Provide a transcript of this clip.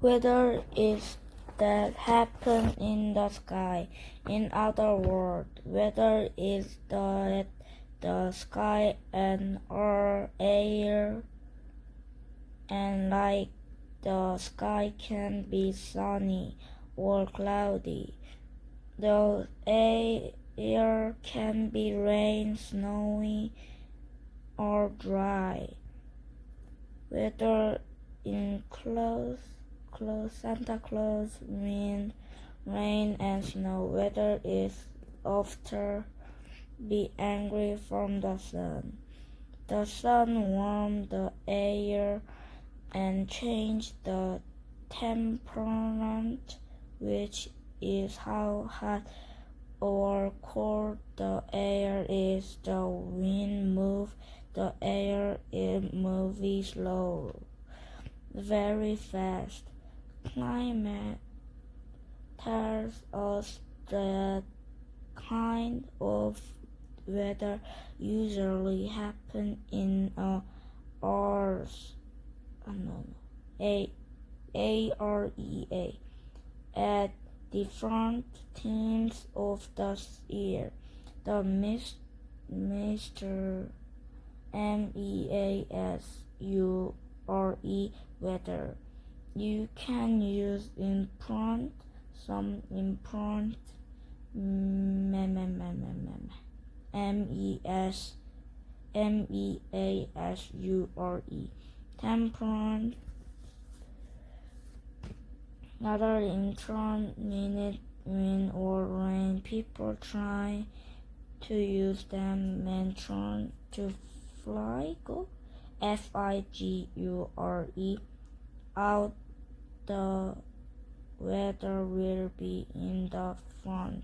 Weather is that happen in the sky. In other words, weather is the sky and our air, and like the sky can be sunny or cloudy. The air can be rain, snowy, or dry. Weather includes Santa Claus means rain and snow. Weather is often be angry from the sun. The sun warms the air and change the temperature, which is how hot or cold the air is. The wind moves the air, it moves slow, very fast. Climate tells us that kind of weather usually happen in area at different times of the year. The Mr. MEASURE weather. You can use some imprint MEASURE temperate. Other intron minute wind or rain. People try to use them mentron to go FIGURE out. The weather will be in the front.